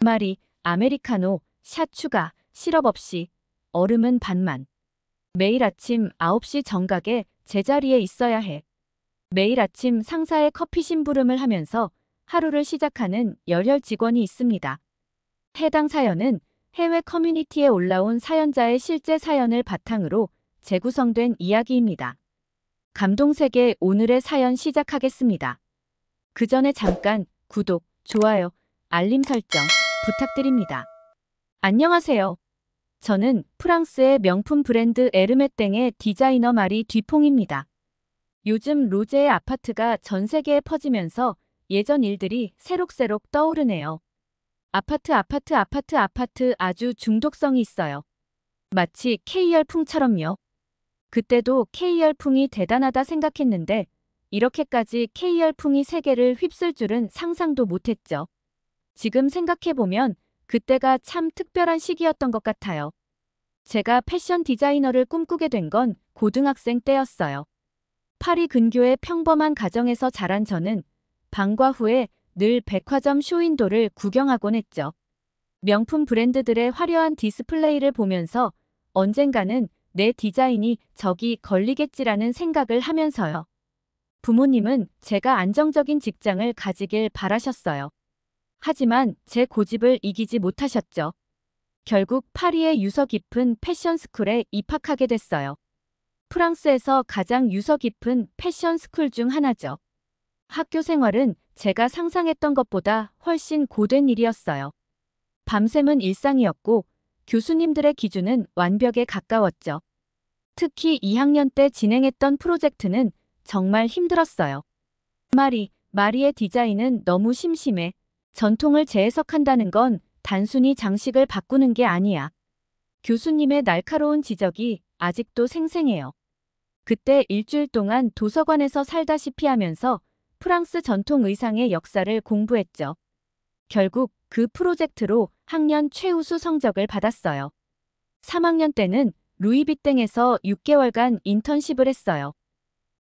마리, 아메리카노, 샷 추가, 시럽 없이, 얼음은 반만. 매일 아침 9시 정각에 제자리에 있어야 해. 매일 아침 상사의 커피 심부름을 하면서 하루를 시작하는 열혈 직원이 있습니다. 해당 사연은 해외 커뮤니티에 올라온 사연자의 실제 사연을 바탕으로 재구성된 이야기입니다. 감동세계 오늘의 사연 시작하겠습니다. 그 전에 잠깐 구독, 좋아요, 알림 설정 부탁드립니다. 안녕하세요. 저는 프랑스의 명품 브랜드 에르메땡의 디자이너 마리 듀퐁입니다. 요즘 로제의 아파트가 전 세계에 퍼지면서 예전 일들이 새록새록 떠오르네요. 아파트 아주 중독성이 있어요. 마치 K열풍처럼요. 그때도 K열풍이 대단하다 생각했는데 이렇게까지 K열풍이 세계를 휩쓸 줄은 상상도 못했죠. 지금 생각해보면 그때가 참 특별한 시기였던 것 같아요. 제가 패션 디자이너를 꿈꾸게 된 건 고등학생 때였어요. 파리 근교의 평범한 가정에서 자란 저는 방과 후에 늘 백화점 쇼윈도를 구경하곤 했죠. 명품 브랜드들의 화려한 디스플레이를 보면서 언젠가는 내 디자인이 저기 걸리겠지라는 생각을 하면서요. 부모님은 제가 안정적인 직장을 가지길 바라셨어요. 하지만 제 고집을 이기지 못하셨죠. 결국 파리의 유서 깊은 패션 스쿨에 입학하게 됐어요. 프랑스에서 가장 유서 깊은 패션 스쿨 중 하나죠. 학교 생활은 제가 상상했던 것보다 훨씬 고된 일이었어요. 밤샘은 일상이었고 교수님들의 기준은 완벽에 가까웠죠. 특히 2학년 때 진행했던 프로젝트는 정말 힘들었어요. 마리의 디자인은 너무 심심해. 전통을 재해석한다는 건 단순히 장식을 바꾸는 게 아니야. 교수님의 날카로운 지적이 아직도 생생해요. 그때 일주일 동안 도서관에서 살다시피 하면서 프랑스 전통 의상의 역사를 공부했죠. 결국 그 프로젝트로 학년 최우수 성적을 받았어요. 3학년 때는 루이비땡에서 6개월간 인턴십을 했어요.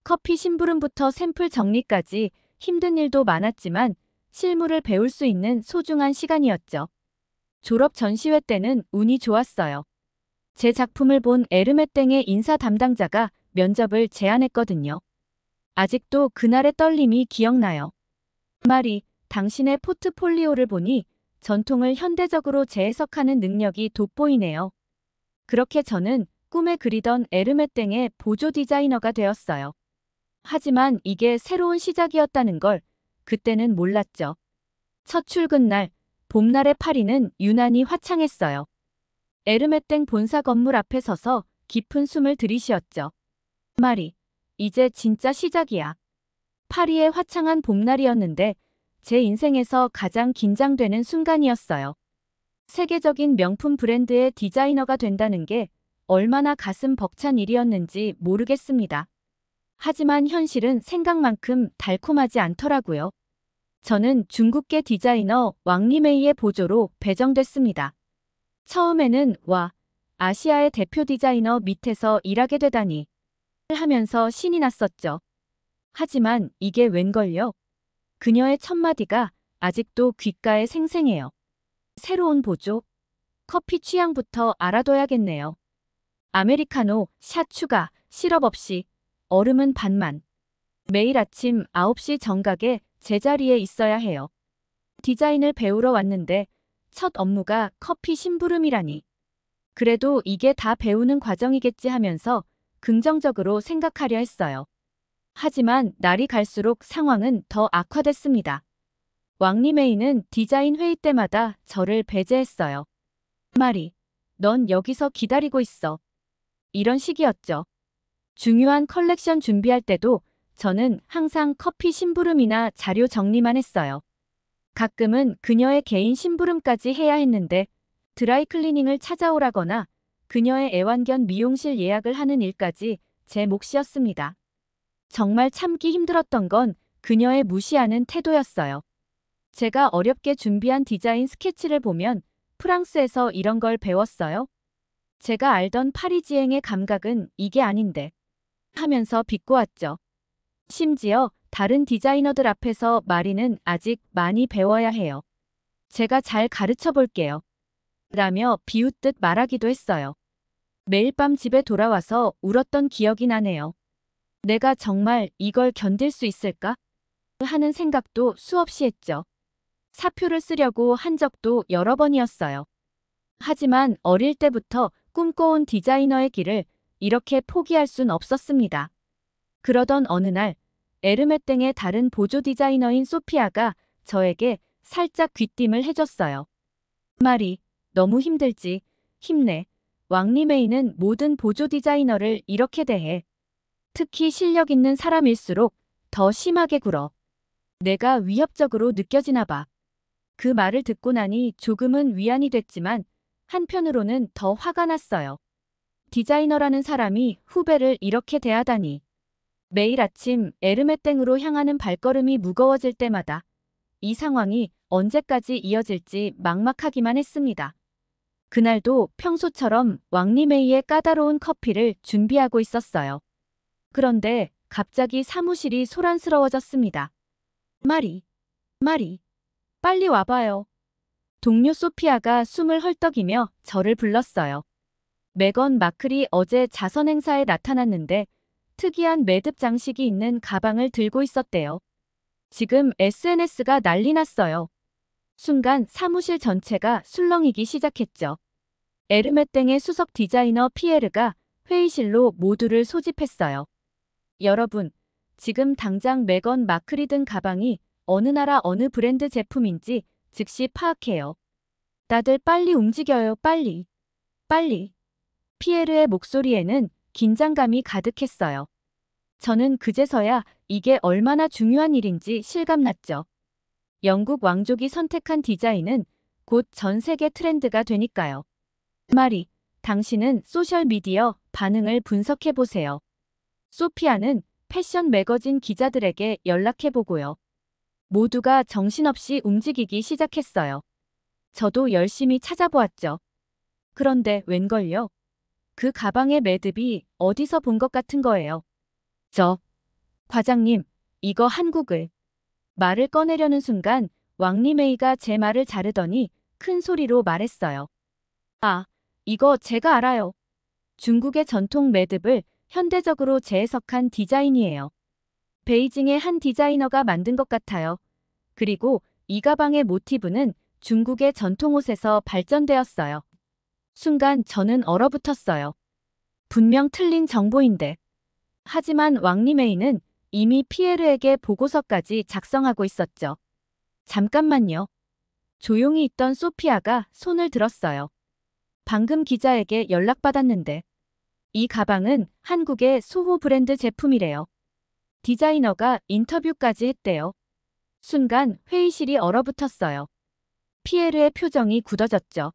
커피 심부름부터 샘플 정리까지 힘든 일도 많았지만 실무를 배울 수 있는 소중한 시간이었죠. 졸업 전시회 때는 운이 좋았어요. 제 작품을 본 에르메땡의 인사 담당자가 면접을 제안했거든요. 아직도 그날의 떨림이 기억나요. 마리, 당신의 포트폴리오를 보니 전통을 현대적으로 재해석하는 능력이 돋보이네요. 그렇게 저는 꿈에 그리던 에르메땡의 보조 디자이너가 되었어요. 하지만 이게 새로운 시작이었다는 걸 그때는 몰랐죠. 첫 출근 날, 봄날의 파리는 유난히 화창했어요. 에르메땡 본사 건물 앞에 서서 깊은 숨을 들이쉬었죠. 마리, 이제 진짜 시작이야. 파리의 화창한 봄날이었는데 제 인생에서 가장 긴장되는 순간이었어요. 세계적인 명품 브랜드의 디자이너가 된다는 게 얼마나 가슴 벅찬 일이었는지 모르겠습니다. 하지만 현실은 생각만큼 달콤하지 않더라고요. 저는 중국계 디자이너 왕리메이의 보조로 배정됐습니다. 처음에는 아시아의 대표 디자이너 밑에서 일하게 되다니 하면서 신이 났었죠. 하지만 이게 웬걸요? 그녀의 첫마디가 아직도 귓가에 생생해요. 새로운 보조? 커피 취향부터 알아둬야겠네요. 아메리카노, 샷 추가, 시럽 없이, 얼음은 반만. 매일 아침 9시 정각에 제자리에 있어야 해요. 디자인을 배우러 왔는데 첫 업무가 커피 심부름이라니. 그래도 이게 다 배우는 과정이겠지 하면서 긍정적으로 생각하려 했어요. 하지만 날이 갈수록 상황은 더 악화됐습니다. 왕리메이는 디자인 회의 때마다 저를 배제했어요. 마리, 넌 여기서 기다리고 있어. 이런 식이었죠. 중요한 컬렉션 준비할 때도 저는 항상 커피 심부름이나 자료 정리만 했어요. 가끔은 그녀의 개인 심부름까지 해야 했는데 드라이클리닝을 찾아오라거나 그녀의 애완견 미용실 예약을 하는 일까지 제 몫이었습니다. 정말 참기 힘들었던 건 그녀의 무시하는 태도였어요. 제가 어렵게 준비한 디자인 스케치를 보면 프랑스에서 이런 걸 배웠어요? 제가 알던 파리지앵의 감각은 이게 아닌데 하면서 비꼬았죠. 심지어 다른 디자이너들 앞에서 마리는 아직 많이 배워야 해요. 제가 잘 가르쳐 볼게요. 라며 비웃듯 말하기도 했어요. 매일 밤 집에 돌아와서 울었던 기억이 나네요. 내가 정말 이걸 견딜 수 있을까? 하는 생각도 수없이 했죠. 사표를 쓰려고 한 적도 여러 번이었어요. 하지만 어릴 때부터 꿈꿔온 디자이너의 길을 이렇게 포기할 순 없었습니다. 그러던 어느 날 에르메땡의 다른 보조 디자이너인 소피아가 저에게 살짝 귀띔을 해줬어요. 말이 너무 힘들지. 힘내. 왕리메이는 모든 보조 디자이너를 이렇게 대해. 특히 실력 있는 사람일수록 더 심하게 굴어. 내가 위협적으로 느껴지나 봐. 그 말을 듣고 나니 조금은 위안이 됐지만 한편으로는 더 화가 났어요. 디자이너라는 사람이 후배를 이렇게 대하다니. 매일 아침 에르메땡으로 향하는 발걸음이 무거워질 때마다 이 상황이 언제까지 이어질지 막막하기만 했습니다. 그날도 평소처럼 왕리메이의 까다로운 커피를 준비하고 있었어요. 그런데 갑자기 사무실이 소란스러워졌습니다. 마리, 빨리 와봐요. 동료 소피아가 숨을 헐떡이며 저를 불렀어요. 메건 마클이 어제 자선 행사에 나타났는데 특이한 매듭 장식이 있는 가방을 들고 있었대요. 지금 SNS가 난리 났어요. 순간 사무실 전체가 술렁이기 시작했죠. 에르메땡의 수석 디자이너 피에르가 회의실로 모두를 소집했어요. 여러분, 지금 당장 메건 마클이 든 가방이 어느 나라 어느 브랜드 제품인지 즉시 파악해요. 다들 빨리 움직여요, 빨리. 빨리. 피에르의 목소리에는 긴장감이 가득했어요. 저는 그제서야 이게 얼마나 중요한 일인지 실감났죠. 영국 왕족이 선택한 디자인은 곧 전 세계 트렌드가 되니까요. 마리, 당신은 소셜미디어 반응을 분석해보세요. 소피아는 패션 매거진 기자들에게 연락해보고요. 모두가 정신없이 움직이기 시작했어요. 저도 열심히 찾아보았죠. 그런데 웬걸요? 그 가방의 매듭이 어디서 본 것 같은 거예요. 과장님, 이거 한국을. 말을 꺼내려는 순간 왕리메이가 제 말을 자르더니 큰 소리로 말했어요. 아, 이거 제가 알아요. 중국의 전통 매듭을 현대적으로 재해석한 디자인이에요. 베이징의 한 디자이너가 만든 것 같아요. 그리고 이 가방의 모티브는 중국의 전통 옷에서 발전되었어요. 순간 저는 얼어붙었어요. 분명 틀린 정보인데. 하지만 왕리메이는 이미 피에르에게 보고서까지 작성하고 있었죠. 잠깐만요. 조용히 있던 소피아가 손을 들었어요. 방금 기자에게 연락받았는데 이 가방은 한국의 소호 브랜드 제품이래요. 디자이너가 인터뷰까지 했대요. 순간 회의실이 얼어붙었어요. 피에르의 표정이 굳어졌죠.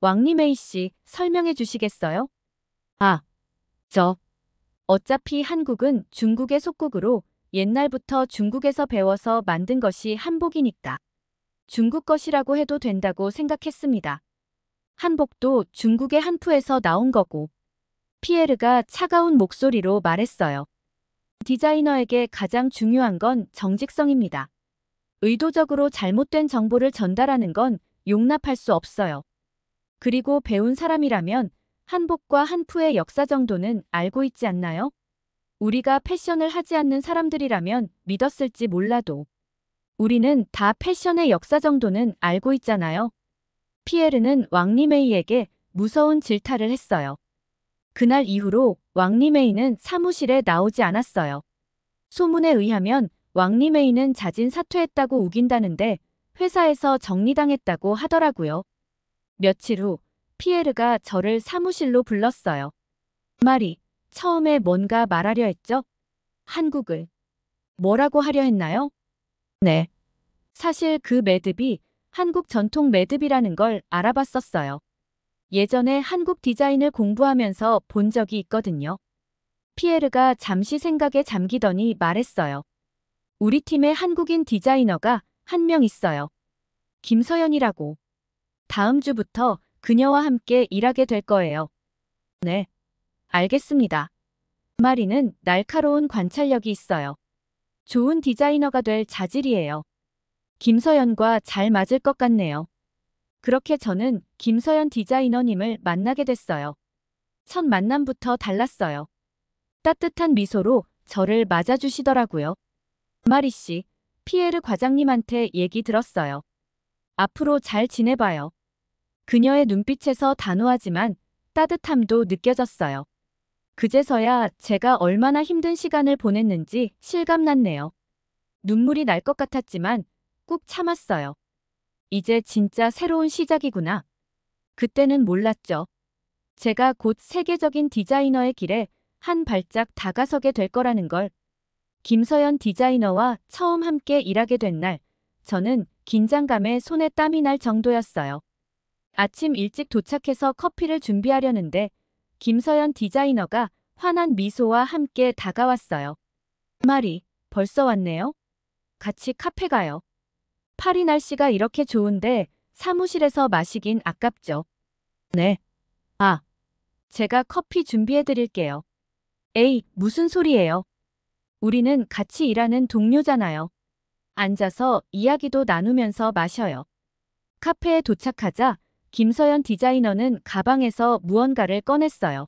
왕리메이 씨, 설명해 주시겠어요? 어차피 한국은 중국의 속국으로 옛날부터 중국에서 배워서 만든 것이 한복이니까 중국 것이라고 해도 된다고 생각했습니다. 한복도 중국의 한푸에서 나온 거고. 피에르가 차가운 목소리로 말했어요. 디자이너에게 가장 중요한 건 정직성입니다. 의도적으로 잘못된 정보를 전달하는 건 용납할 수 없어요. 그리고 배운 사람이라면 한복과 한푸의 역사 정도는 알고 있지 않나요? 우리가 패션을 하지 않는 사람들이라면 믿었을지 몰라도 우리는 다 패션의 역사 정도는 알고 있잖아요. 피에르는 왕리메이에게 무서운 질타를 했어요. 그날 이후로 왕리메이는 사무실에 나오지 않았어요. 소문에 의하면 왕리메이는 자진 사퇴했다고 우긴다는데 회사에서 정리당했다고 하더라고요. 며칠 후 피에르가 저를 사무실로 불렀어요. 말이 처음에 뭔가 말하려 했죠? 한국을. 뭐라고 하려 했나요? 네. 사실 그 매듭이 한국 전통 매듭이라는 걸 알아봤었어요. 예전에 한국 디자인을 공부하면서 본 적이 있거든요. 피에르가 잠시 생각에 잠기더니 말했어요. 우리 팀에 한국인 디자이너가 한 명 있어요. 김서연이라고. 다음 주부터 그녀와 함께 일하게 될 거예요. 네. 알겠습니다. 마리는 날카로운 관찰력이 있어요. 좋은 디자이너가 될 자질이에요. 김서연과 잘 맞을 것 같네요. 그렇게 저는 김서연 디자이너님을 만나게 됐어요. 첫 만남부터 달랐어요. 따뜻한 미소로 저를 맞아주시더라고요. 마리 씨, 피에르 과장님한테 얘기 들었어요. 앞으로 잘 지내봐요. 그녀의 눈빛에서 단호하지만 따뜻함도 느껴졌어요. 그제서야 제가 얼마나 힘든 시간을 보냈는지 실감났네요. 눈물이 날 것 같았지만 꾹 참았어요. 이제 진짜 새로운 시작이구나. 그때는 몰랐죠. 제가 곧 세계적인 디자이너의 길에 한 발짝 다가서게 될 거라는 걸. 김서연 디자이너와 처음 함께 일하게 된 날, 저는 긴장감에 손에 땀이 날 정도였어요. 아침 일찍 도착해서 커피를 준비하려는데 김서연 디자이너가 환한 미소와 함께 다가왔어요. 마리, 벌써 왔네요? 같이 카페 가요. 파리 날씨가 이렇게 좋은데 사무실에서 마시긴 아깝죠. 네. 아, 제가 커피 준비해 드릴게요. 에이, 무슨 소리예요? 우리는 같이 일하는 동료잖아요. 앉아서 이야기도 나누면서 마셔요. 카페에 도착하자 김서연 디자이너는 가방에서 무언가를 꺼냈어요.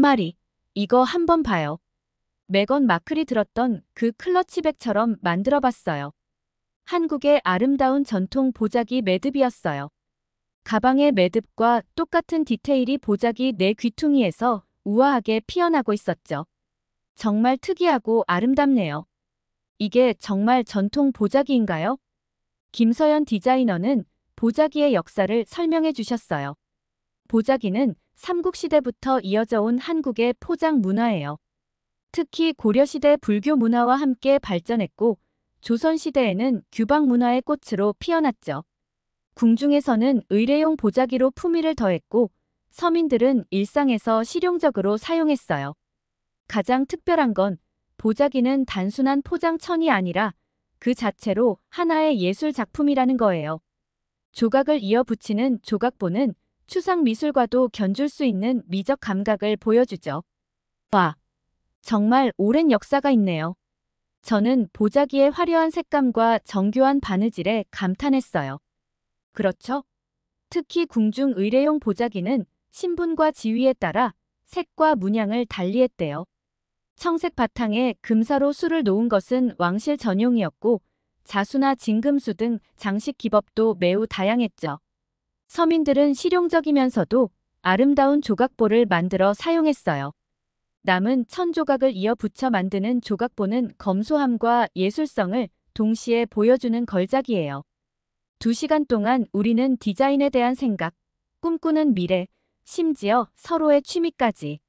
마리, 이거 한번 봐요. 메건 마클이 들었던 그 클러치백처럼 만들어봤어요. 한국의 아름다운 전통 보자기 매듭이었어요. 가방의 매듭과 똑같은 디테일이 보자기 내 귀퉁이에서 우아하게 피어나고 있었죠. 정말 특이하고 아름답네요. 이게 정말 전통 보자기인가요? 김서연 디자이너는 보자기의 역사를 설명해 주셨어요. 보자기는 삼국시대부터 이어져 온 한국의 포장 문화예요. 특히 고려시대 불교 문화와 함께 발전했고 조선시대에는 규방 문화의 꽃으로 피어났죠. 궁중에서는 의례용 보자기로 품위를 더했고 서민들은 일상에서 실용적으로 사용했어요. 가장 특별한 건 보자기는 단순한 포장천이 아니라 그 자체로 하나의 예술 작품이라는 거예요. 조각을 이어 붙이는 조각보는 추상 미술과도 견줄 수 있는 미적 감각을 보여주죠. 와, 정말 오랜 역사가 있네요. 저는 보자기의 화려한 색감과 정교한 바느질에 감탄했어요. 그렇죠? 특히 궁중 의례용 보자기는 신분과 지위에 따라 색과 문양을 달리했대요. 청색 바탕에 금사로 수를 놓은 것은 왕실 전용이었고 자수나 진금수 등 장식 기법도 매우 다양했죠. 서민들은 실용적이면서도 아름다운 조각보를 만들어 사용했어요. 남은 천조각을 이어 붙여 만드는 조각보는 검소함과 예술성을 동시에 보여주는 걸작이에요. 2시간 동안 우리는 디자인에 대한 생각, 꿈꾸는 미래, 심지어 서로의 취미까지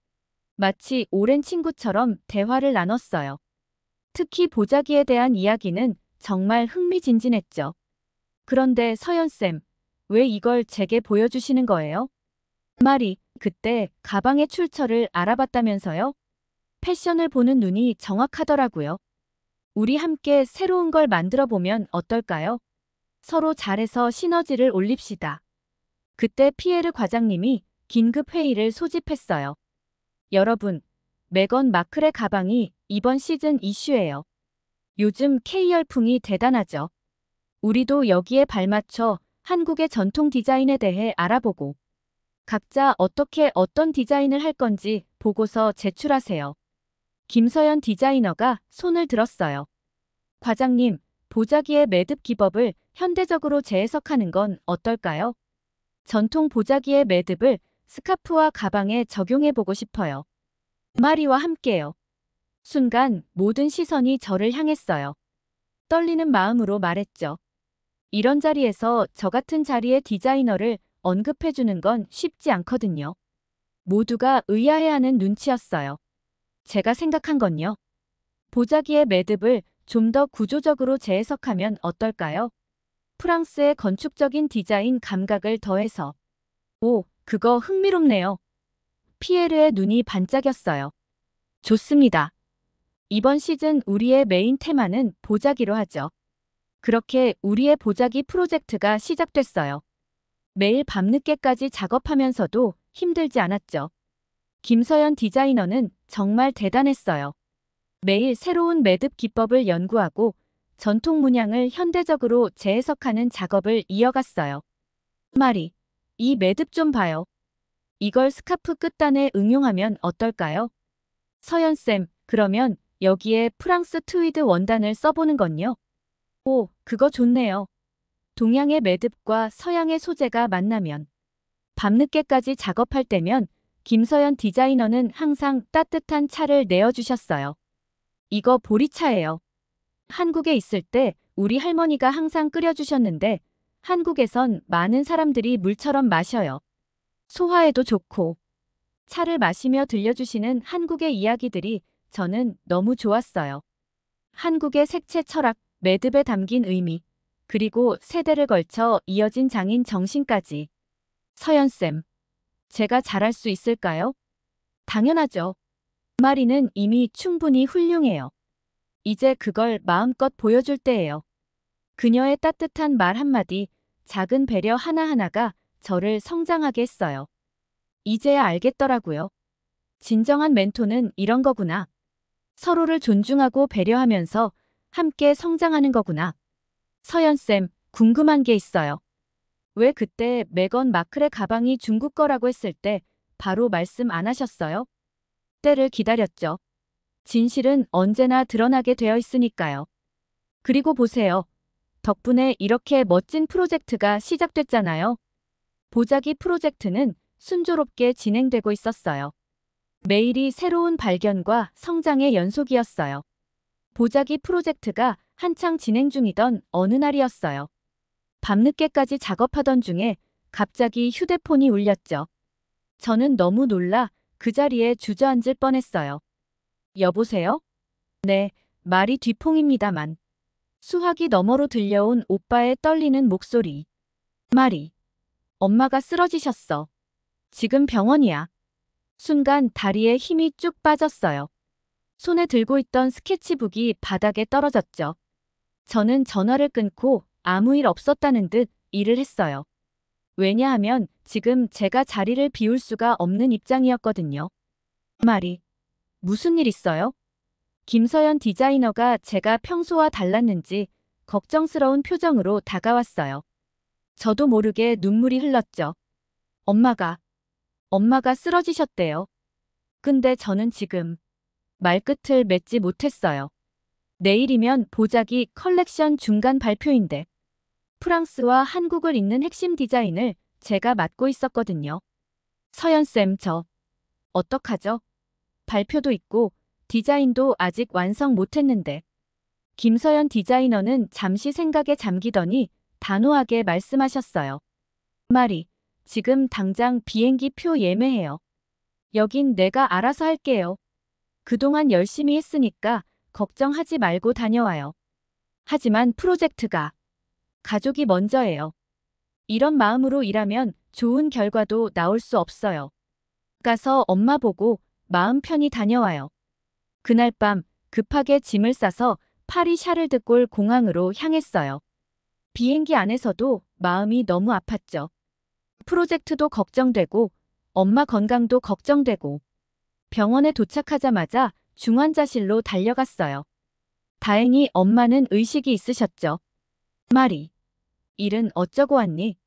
마치 오랜 친구처럼 대화를 나눴어요. 특히 보자기에 대한 이야기는 정말 흥미진진했죠. 그런데 서연쌤, 왜 이걸 제게 보여주시는 거예요? 마리, 그때 가방의 출처를 알아봤다면서요? 패션을 보는 눈이 정확하더라고요. 우리 함께 새로운 걸 만들어 보면 어떨까요? 서로 잘해서 시너지를 올립시다. 그때 피에르 과장님이 긴급 회의를 소집했어요. 여러분, 메건 마클의 가방이 이번 시즌 이슈예요. 요즘 K 열풍이 대단하죠. 우리도 여기에 발맞춰 한국의 전통 디자인에 대해 알아보고 각자 어떻게 어떤 디자인을 할 건지 보고서 제출하세요. 김서연 디자이너가 손을 들었어요. 과장님, 보자기의 매듭 기법을 현대적으로 재해석하는 건 어떨까요? 전통 보자기의 매듭을 스카프와 가방에 적용해보고 싶어요. 마리와 함께요. 순간 모든 시선이 저를 향했어요. 떨리는 마음으로 말했죠. 이런 자리에서 저 같은 자리의 디자이너를 언급해주는 건 쉽지 않거든요. 모두가 의아해하는 눈치였어요. 제가 생각한 건요. 보자기의 매듭을 좀 더 구조적으로 재해석하면 어떨까요? 프랑스의 건축적인 디자인 감각을 더해서. 오, 그거 흥미롭네요. 피에르의 눈이 반짝였어요. 좋습니다. 이번 시즌 우리의 메인 테마는 보자기로 하죠. 그렇게 우리의 보자기 프로젝트가 시작됐어요. 매일 밤늦게까지 작업하면서도 힘들지 않았죠. 김서연 디자이너는 정말 대단했어요. 매일 새로운 매듭 기법을 연구하고 전통 문양을 현대적으로 재해석하는 작업을 이어갔어요. 마리, 이 매듭 좀 봐요. 이걸 스카프 끝단에 응용하면 어떨까요? 서연쌤, 그러면 여기에 프랑스 트위드 원단을 써보는 건요? 오, 그거 좋네요. 동양의 매듭과 서양의 소재가 만나면. 밤늦게까지 작업할 때면 김서연 디자이너는 항상 따뜻한 차를 내어주셨어요. 이거 보리차예요. 한국에 있을 때 우리 할머니가 항상 끓여주셨는데 한국에선 많은 사람들이 물처럼 마셔요. 소화에도 좋고. 차를 마시며 들려주시는 한국의 이야기들이 저는 너무 좋았어요. 한국의 색채 철학, 매듭에 담긴 의미, 그리고 세대를 걸쳐 이어진 장인 정신까지. 서연쌤, 제가 잘할 수 있을까요? 당연하죠. 마리는 이미 충분히 훌륭해요. 이제 그걸 마음껏 보여줄 때예요. 그녀의 따뜻한 말 한마디, 작은 배려 하나하나가 저를 성장하게 했어요. 이제야 알겠더라고요. 진정한 멘토는 이런 거구나. 서로를 존중하고 배려하면서 함께 성장하는 거구나. 서연쌤, 궁금한 게 있어요. 왜 그때 메건 마클의 가방이 중국 거라고 했을 때 바로 말씀 안 하셨어요? 때를 기다렸죠. 진실은 언제나 드러나게 되어 있으니까요. 그리고 보세요. 덕분에 이렇게 멋진 프로젝트가 시작됐잖아요. 보자기 프로젝트는 순조롭게 진행되고 있었어요. 매일이 새로운 발견과 성장의 연속이었어요. 보자기 프로젝트가 한창 진행 중이던 어느 날이었어요. 밤늦게까지 작업하던 중에 갑자기 휴대폰이 울렸죠. 저는 너무 놀라 그 자리에 주저앉을 뻔했어요. 여보세요? 네, 말이 뒤퐁입니다만. 수화기 너머로 들려온 오빠의 떨리는 목소리. 말이. 엄마가 쓰러지셨어. 지금 병원이야. 순간 다리에 힘이 쭉 빠졌어요. 손에 들고 있던 스케치북이 바닥에 떨어졌죠. 저는 전화를 끊고 아무 일 없었다는 듯 일을 했어요. 왜냐하면 지금 제가 자리를 비울 수가 없는 입장이었거든요. 말이. 무슨 일 있어요? 김서연 디자이너가 제가 평소와 달랐는지 걱정스러운 표정으로 다가왔어요. 저도 모르게 눈물이 흘렀죠. 엄마가 쓰러지셨대요. 근데 저는 지금 말끝을 맺지 못했어요. 내일이면 보자기 컬렉션 중간 발표인데 프랑스와 한국을 잇는 핵심 디자인을 제가 맡고 있었거든요. 서연쌤, 저 어떡하죠? 발표도 있고 디자인도 아직 완성 못했는데. 김서연 디자이너는 잠시 생각에 잠기더니 단호하게 말씀하셨어요. 말이, 지금 당장 비행기 표 예매해요. 여긴 내가 알아서 할게요. 그동안 열심히 했으니까 걱정하지 말고 다녀와요. 하지만 프로젝트가 가족이 먼저예요. 이런 마음으로 일하면 좋은 결과도 나올 수 없어요. 가서 엄마 보고 마음 편히 다녀와요. 그날 밤 급하게 짐을 싸서 파리 샤를드골 공항으로 향했어요. 비행기 안에서도 마음이 너무 아팠죠. 프로젝트도 걱정되고 엄마 건강도 걱정되고 병원에 도착하자마자 중환자실로 달려갔어요. 다행히 엄마는 의식이 있으셨죠. 말이, 일은 어쩌고 왔니?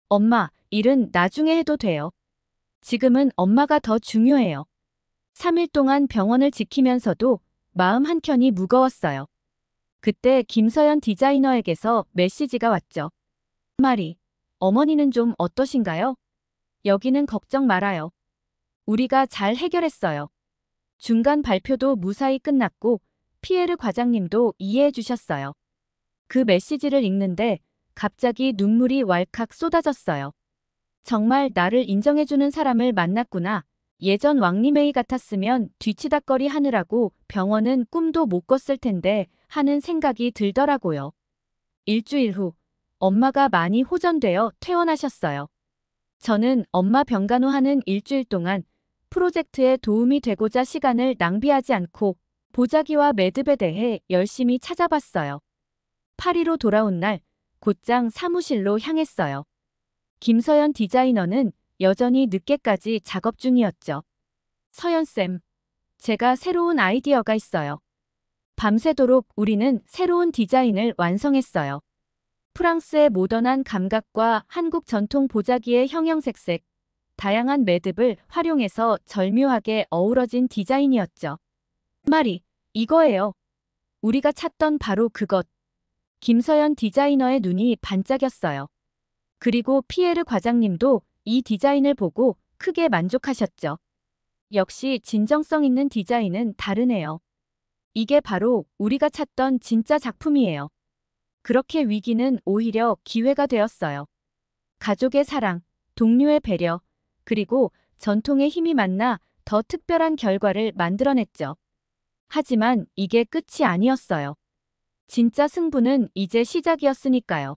엄마, 일은 나중에 해도 돼요. 지금은 엄마가 더 중요해요. 3일 동안 병원을 지키면서도 마음 한켠이 무거웠어요. 그때 김서연 디자이너에게서 메시지가 왔죠. 말이, 어머니는 좀 어떠신가요? 여기는 걱정 말아요. 우리가 잘 해결했어요. 중간 발표도 무사히 끝났고 피에르 과장님도 이해해 주셨어요. 그 메시지를 읽는데 갑자기 눈물이 왈칵 쏟아졌어요. 정말 나를 인정해주는 사람을 만났구나. 예전 왕리메이 같았으면 뒤치다꺼리 하느라고 병원은 꿈도 못 꿨을 텐데 하는 생각이 들더라고요. 일주일 후 엄마가 많이 호전되어 퇴원하셨어요. 저는 엄마 병간호하는 일주일 동안 프로젝트에 도움이 되고자 시간을 낭비하지 않고 보자기와 매듭에 대해 열심히 찾아봤어요. 파리로 돌아온 날 곧장 사무실로 향했어요. 김서연 디자이너는 여전히 늦게까지 작업 중이었죠. 서연쌤, 제가 새로운 아이디어가 있어요. 밤새도록 우리는 새로운 디자인을 완성했어요. 프랑스의 모던한 감각과 한국 전통 보자기의 형형색색, 다양한 매듭을 활용해서 절묘하게 어우러진 디자인이었죠. 말이 이거예요. 우리가 찾던 바로 그것. 김서연 디자이너의 눈이 반짝였어요. 그리고 피에르 과장님도 이 디자인을 보고 크게 만족하셨죠. 역시 진정성 있는 디자인은 다르네요. 이게 바로 우리가 찾던 진짜 작품이에요. 그렇게 위기는 오히려 기회가 되었어요. 가족의 사랑, 동료의 배려, 그리고 전통의 힘이 만나 더 특별한 결과를 만들어냈죠. 하지만 이게 끝이 아니었어요. 진짜 승부는 이제 시작이었으니까요.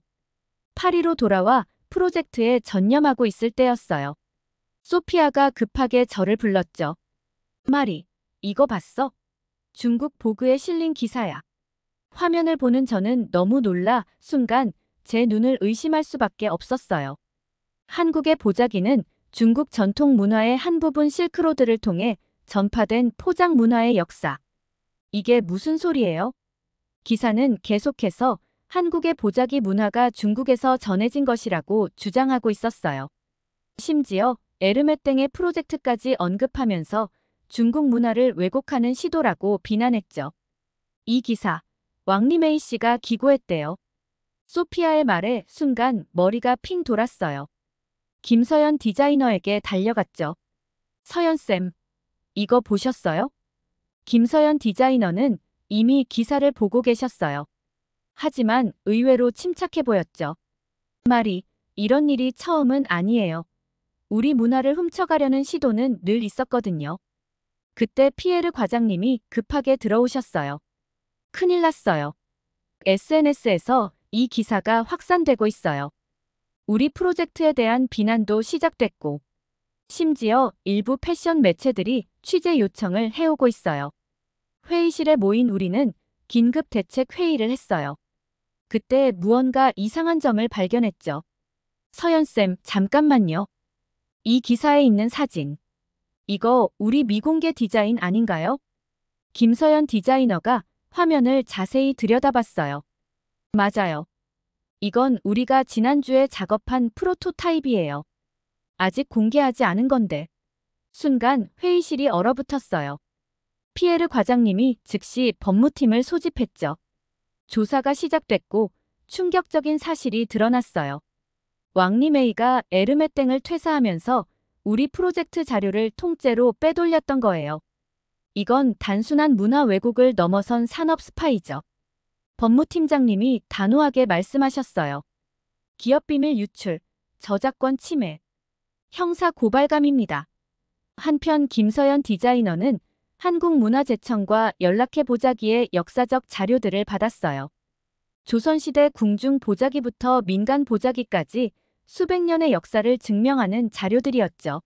파리로 돌아와 프로젝트에 전념하고 있을 때였어요. 소피아가 급하게 저를 불렀죠. 마리, 이거 봤어? 중국 보그에 실린 기사야. 화면을 보는 저는 너무 놀라 순간 제 눈을 의심할 수밖에 없었어요. 한국의 보자기는 중국 전통 문화의 한 부분 실크로드를 통해 전파된 포장 문화의 역사. 이게 무슨 소리예요? 기사는 계속해서 한국의 보자기 문화가 중국에서 전해진 것이라고 주장하고 있었어요. 심지어 에르메땡의 프로젝트까지 언급하면서 중국 문화를 왜곡하는 시도라고 비난했죠. 이 기사, 왕리메이 씨가 기고했대요. 소피아의 말에 순간 머리가 핑 돌았어요. 김서연 디자이너에게 달려갔죠. 서연쌤, 이거 보셨어요? 김서연 디자이너는 이미 기사를 보고 계셨어요. 하지만 의외로 침착해 보였죠. 말이, 이런 일이 처음은 아니에요. 우리 문화를 훔쳐가려는 시도는 늘 있었거든요. 그때 피에르 과장님이 급하게 들어오셨어요. 큰일 났어요. SNS에서 이 기사가 확산되고 있어요. 우리 프로젝트에 대한 비난도 시작됐고, 심지어 일부 패션 매체들이 취재 요청을 해오고 있어요. 회의실에 모인 우리는 긴급 대책 회의를 했어요. 그때 무언가 이상한 점을 발견했죠. 서연쌤, 잠깐만요. 이 기사에 있는 사진. 이거 우리 미공개 디자인 아닌가요? 김서연 디자이너가 화면을 자세히 들여다봤어요. 맞아요. 이건 우리가 지난주에 작업한 프로토타입이에요. 아직 공개하지 않은 건데. 순간 회의실이 얼어붙었어요. 피에르 과장님이 즉시 법무팀을 소집했죠. 조사가 시작됐고 충격적인 사실이 드러났어요. 왕리메이가 에르메땡을 퇴사하면서 우리 프로젝트 자료를 통째로 빼돌렸던 거예요. 이건 단순한 문화 왜곡을 넘어선 산업 스파이죠. 법무팀장님이 단호하게 말씀하셨어요. 기업비밀 유출, 저작권 침해, 형사 고발감입니다. 한편 김서연 디자이너는 한국문화재청과 연락해 보자기의 역사적 자료들을 받았어요. 조선시대 궁중 보자기부터 민간 보자기까지 수백 년의 역사를 증명하는 자료들이었죠.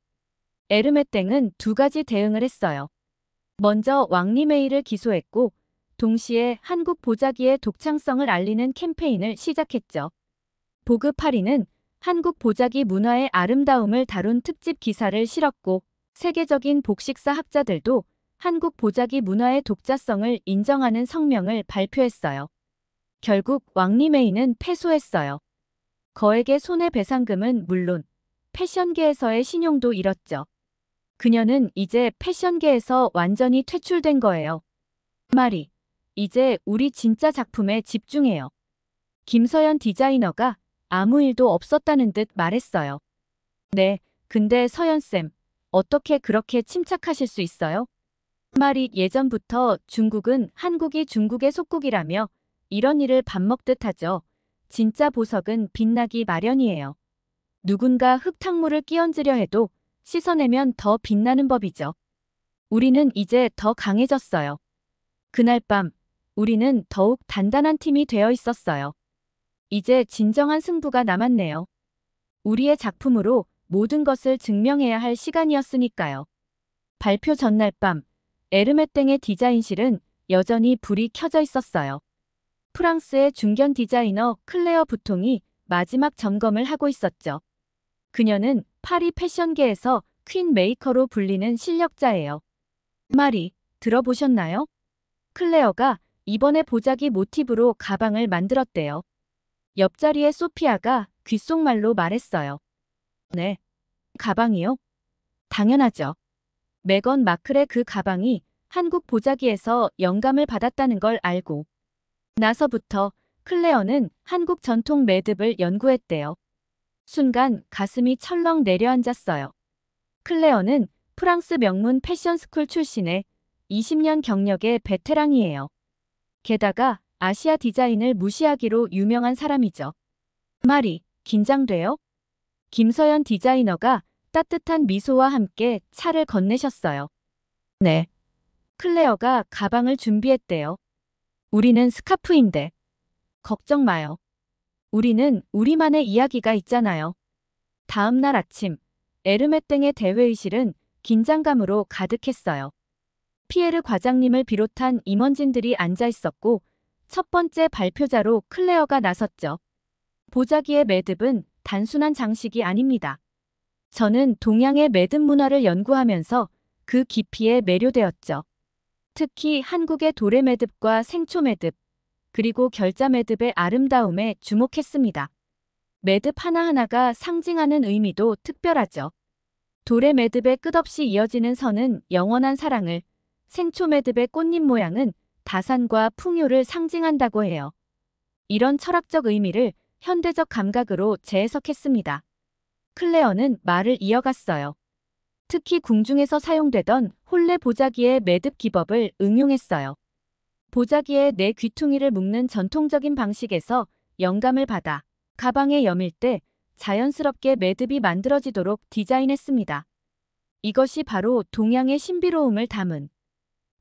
에르메땡은 두 가지 대응을 했어요. 먼저 왕리메이를 기소했고 동시에 한국 보자기의 독창성을 알리는 캠페인을 시작했죠. 보그 파리는 한국 보자기 문화의 아름다움을 다룬 특집 기사를 실었고 세계적인 복식사 학자들도 한국 보자기 문화의 독자성을 인정하는 성명을 발표했어요. 결국 왕리메이는 패소했어요. 거액의 손해배상금은 물론 패션계에서의 신용도 잃었죠. 그녀는 이제 패션계에서 완전히 퇴출된 거예요. 말이, 이제 우리 진짜 작품에 집중해요. 김서연 디자이너가 아무 일도 없었다는 듯 말했어요. 네, 근데 서연쌤, 어떻게 그렇게 침착하실 수 있어요? 말이 예전부터 중국은 한국이 중국의 속국이라며 이런 일을 밥 먹듯 하죠. 진짜 보석은 빛나기 마련이에요. 누군가 흙탕물을 끼얹으려 해도 씻어내면 더 빛나는 법이죠. 우리는 이제 더 강해졌어요. 그날 밤, 우리는 더욱 단단한 팀이 되어 있었어요. 이제 진정한 승부가 남았네요. 우리의 작품으로 모든 것을 증명해야 할 시간이었으니까요. 발표 전날 밤, 에르메땡의 디자인실은 여전히 불이 켜져 있었어요. 프랑스의 중견 디자이너 클레어 부통이 마지막 점검을 하고 있었죠. 그녀는 파리 패션계에서 퀸 메이커로 불리는 실력자예요. 말이, 들어보셨나요? 클레어가 이번에 보자기 모티브로 가방을 만들었대요. 옆자리에 소피아가 귓속말로 말했어요. 네. 가방이요? 당연하죠. 메건 마클의 그 가방이 한국 보자기에서 영감을 받았다는 걸 알고 나서부터 클레어는 한국 전통 매듭을 연구했대요. 순간 가슴이 철렁 내려앉았어요. 클레어는 프랑스 명문 패션스쿨 출신의 20년 경력의 베테랑이에요. 게다가 아시아 디자인을 무시하기로 유명한 사람이죠. 말이 긴장돼요? 김서연 디자이너가 따뜻한 미소와 함께 차를 건네셨어요. 네. 클레어가 가방을 준비했대요. 우리는 스카프인데. 걱정 마요. 우리는 우리만의 이야기가 있잖아요. 다음 날 아침, 에르메땡의 대회의실은 긴장감으로 가득했어요. 피에르 과장님을 비롯한 임원진들이 앉아 있었고 첫 번째 발표자로 클레어가 나섰죠. 보자기의 매듭은 단순한 장식이 아닙니다. 저는 동양의 매듭 문화를 연구하면서 그 깊이에 매료되었죠. 특히 한국의 도래 매듭과 생초 매듭, 그리고 결자 매듭의 아름다움에 주목했습니다. 매듭 하나하나가 상징하는 의미도 특별하죠. 도래 매듭의 끝없이 이어지는 선은 영원한 사랑을, 생초 매듭의 꽃잎 모양은 다산과 풍요를 상징한다고 해요. 이런 철학적 의미를 현대적 감각으로 재해석했습니다. 클레어는 말을 이어갔어요. 특히 궁중에서 사용되던 혼례 보자기의 매듭 기법을 응용했어요. 보자기에 내 귀퉁이를 묶는 전통적인 방식에서 영감을 받아 가방에 여밀 때 자연스럽게 매듭이 만들어지도록 디자인했습니다. 이것이 바로 동양의 신비로움을 담은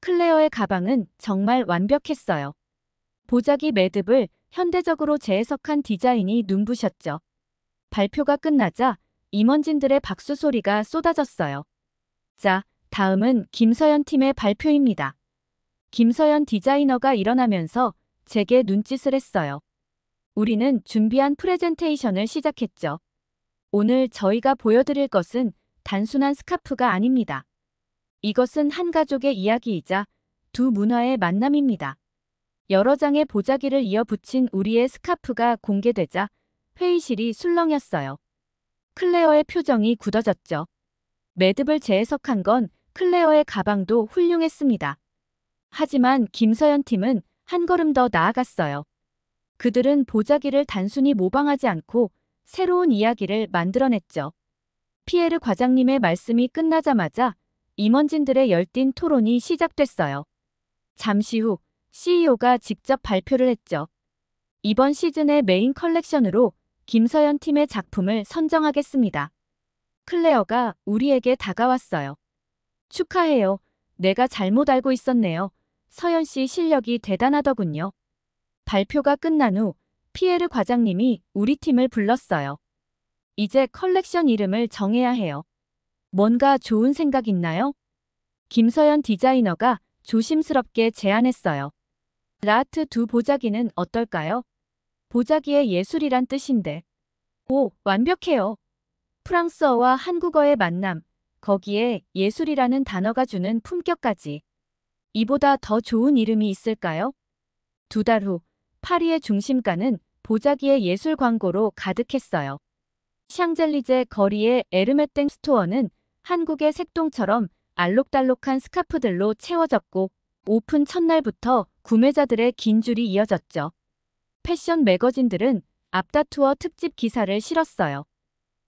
클레어의 가방은 정말 완벽했어요. 보자기 매듭을 현대적으로 재해석한 디자인이 눈부셨죠. 발표가 끝나자 임원진들의 박수 소리가 쏟아졌어요. 자, 다음은 김서연 팀의 발표입니다. 김서연 디자이너가 일어나면서 제게 눈짓을 했어요. 우리는 준비한 프레젠테이션을 시작했죠. 오늘 저희가 보여드릴 것은 단순한 스카프가 아닙니다. 이것은 한 가족의 이야기이자 두 문화의 만남입니다. 여러 장의 보자기를 이어 붙인 우리의 스카프가 공개되자 회의실이 술렁였어요. 클레어의 표정이 굳어졌죠. 매듭을 재해석한 건 클레어의 가방도 훌륭했습니다. 하지만 김서연 팀은 한 걸음 더 나아갔어요. 그들은 보자기를 단순히 모방하지 않고 새로운 이야기를 만들어냈죠. 피에르 과장님의 말씀이 끝나자마자 임원진들의 열띤 토론이 시작됐어요. 잠시 후 CEO가 직접 발표를 했죠. 이번 시즌의 메인 컬렉션으로 김서연 팀의 작품을 선정하겠습니다. 클레어가 우리에게 다가왔어요. 축하해요. 내가 잘못 알고 있었네요. 서연 씨 실력이 대단하더군요. 발표가 끝난 후 피에르 과장님이 우리 팀을 불렀어요. 이제 컬렉션 이름을 정해야 해요. 뭔가 좋은 생각 있나요? 김서연 디자이너가 조심스럽게 제안했어요. 라트 두 보자기는 어떨까요? 보자기의 예술이란 뜻인데. 오, 완벽해요. 프랑스어와 한국어의 만남, 거기에 예술이라는 단어가 주는 품격까지. 이보다 더 좋은 이름이 있을까요? 2달 후 파리의 중심가는 보자기의 예술 광고로 가득했어요. 샹젤리제 거리의 에르메땡 스토어는 한국의 색동처럼 알록달록한 스카프들로 채워졌고 오픈 첫날부터 구매자들의 긴 줄이 이어졌죠. 패션 매거진들은 앞다투어 특집 기사를 실었어요.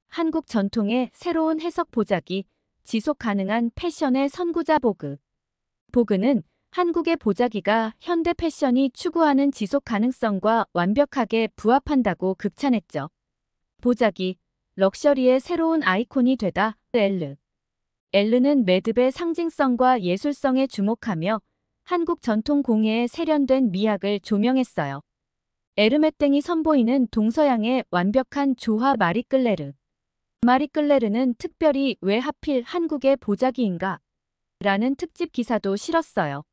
한국 전통의 새로운 해석 보자기, 지속 가능한 패션의 선구자 보그. 보그는 한국의 보자기가 현대 패션이 추구하는 지속 가능성과 완벽하게 부합한다고 극찬했죠. 보자기, 럭셔리의 새로운 아이콘이 되다. 엘르는 매듭의 상징성과 예술성에 주목하며 한국 전통 공예의 세련된 미학을 조명했어요. 에르메땡이 선보이는 동서양의 완벽한 조화 마리끌레르. 마리끌레르는 특별히 왜 하필 한국의 보자기인가? 라는 특집 기사도 실었어요.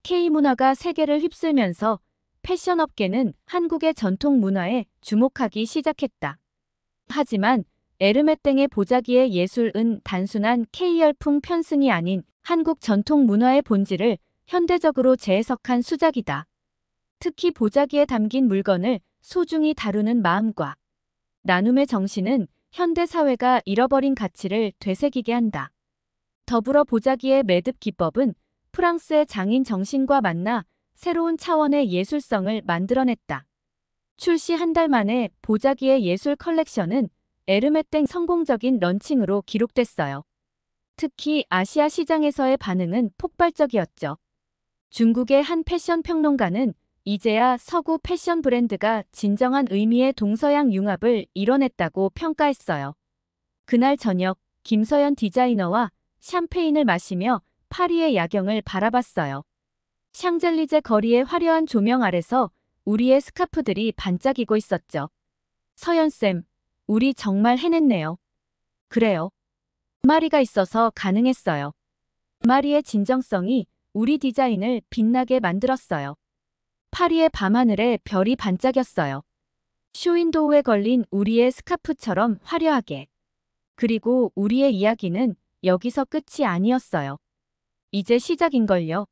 K문화가 세계를 휩쓸면서 패션 업계는 한국의 전통 문화에 주목하기 시작했다. 하지만 에르메땡의 보자기의 예술은 단순한 K열풍 편승이 아닌 한국 전통 문화의 본질을 현대적으로 재해석한 수작이다. 특히 보자기에 담긴 물건을 소중히 다루는 마음과 나눔의 정신은 현대 사회가 잃어버린 가치를 되새기게 한다. 더불어 보자기의 매듭 기법은 프랑스의 장인 정신과 만나 새로운 차원의 예술성을 만들어냈다. 출시 한 달 만에 보자기의 예술 컬렉션은 에르메땡 성공적인 런칭으로 기록됐어요. 특히 아시아 시장에서의 반응은 폭발적이었죠. 중국의 한 패션 평론가는 이제야 서구 패션 브랜드가 진정한 의미의 동서양 융합을 이뤄냈다고 평가했어요. 그날 저녁 김서연 디자이너와 샴페인을 마시며 파리의 야경을 바라봤어요. 샹젤리제 거리의 화려한 조명 아래서 우리의 스카프들이 반짝이고 있었죠. 서연쌤, 우리 정말 해냈네요. 그래요. 마리가 있어서 가능했어요. 마리의 진정성이 우리 디자인을 빛나게 만들었어요. 파리의 밤하늘에 별이 반짝였어요. 쇼윈도우에 걸린 우리의 스카프처럼 화려하게. 그리고 우리의 이야기는 여기서 끝이 아니었어요. 이제 시작인걸요.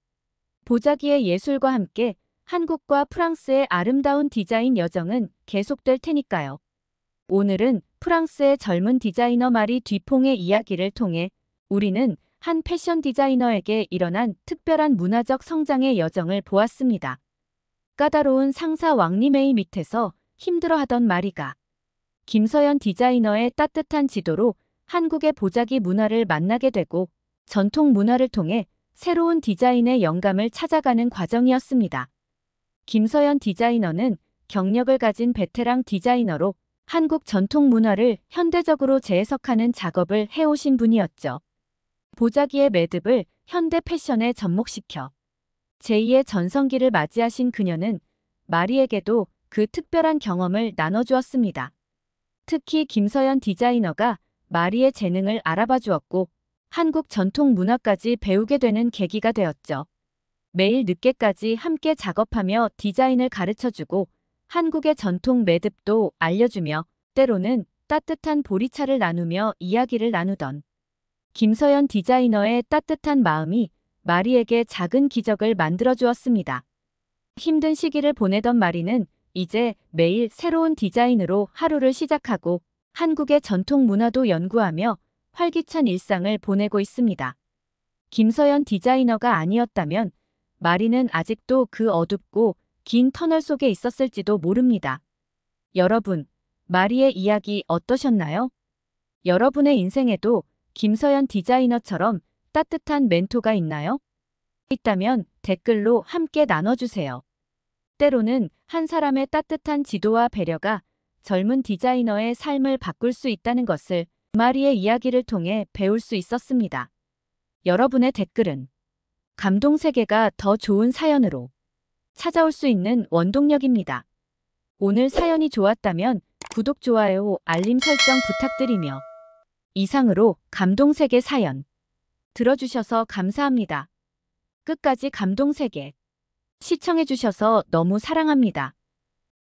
보자기의 예술과 함께 한국과 프랑스의 아름다운 디자인 여정은 계속될 테니까요. 오늘은 프랑스의 젊은 디자이너 마리 듀퐁의 이야기를 통해 우리는 한 패션 디자이너에게 일어난 특별한 문화적 성장의 여정을 보았습니다. 까다로운 상사 왕림회의 밑에서 힘들어하던 마리가 김서연 디자이너의 따뜻한 지도로 한국의 보자기 문화를 만나게 되고 전통 문화를 통해 새로운 디자인의 영감을 찾아가는 과정이었습니다. 김서연 디자이너는 경력을 가진 베테랑 디자이너로 한국 전통 문화를 현대적으로 재해석하는 작업을 해오신 분이었죠. 보자기의 매듭을 현대 패션에 접목시켜 제2의 전성기를 맞이하신 그녀는 마리에게도 그 특별한 경험을 나눠주었습니다. 특히 김서연 디자이너가 마리의 재능을 알아봐 주었고 한국 전통 문화까지 배우게 되는 계기가 되었죠. 매일 늦게까지 함께 작업하며 디자인을 가르쳐주고 한국의 전통 매듭도 알려주며 때로는 따뜻한 보리차를 나누며 이야기를 나누던 김서연 디자이너의 따뜻한 마음이 마리에게 작은 기적을 만들어 주었습니다. 힘든 시기를 보내던 마리는 이제 매일 새로운 디자인으로 하루를 시작하고 한국의 전통 문화도 연구하며 활기찬 일상을 보내고 있습니다. 김서연 디자이너가 아니었다면 마리는 아직도 그 어둡고 긴 터널 속에 있었을지도 모릅니다. 여러분, 마리의 이야기 어떠셨나요? 여러분의 인생에도 김서연 디자이너처럼 따뜻한 멘토가 있나요? 있다면 댓글로 함께 나눠주세요. 때로는 한 사람의 따뜻한 지도와 배려가 젊은 디자이너의 삶을 바꿀 수 있다는 것을 마리의 이야기를 통해 배울 수 있었습니다. 여러분의 댓글은 감동 세계가 더 좋은 사연으로 찾아올 수 있는 원동력입니다. 오늘 사연이 좋았다면 구독, 좋아요, 알림 설정 부탁드리며 이상으로 감동세계 사연 들어주셔서 감사합니다. 끝까지 감동세계 시청해주셔서 너무 사랑합니다.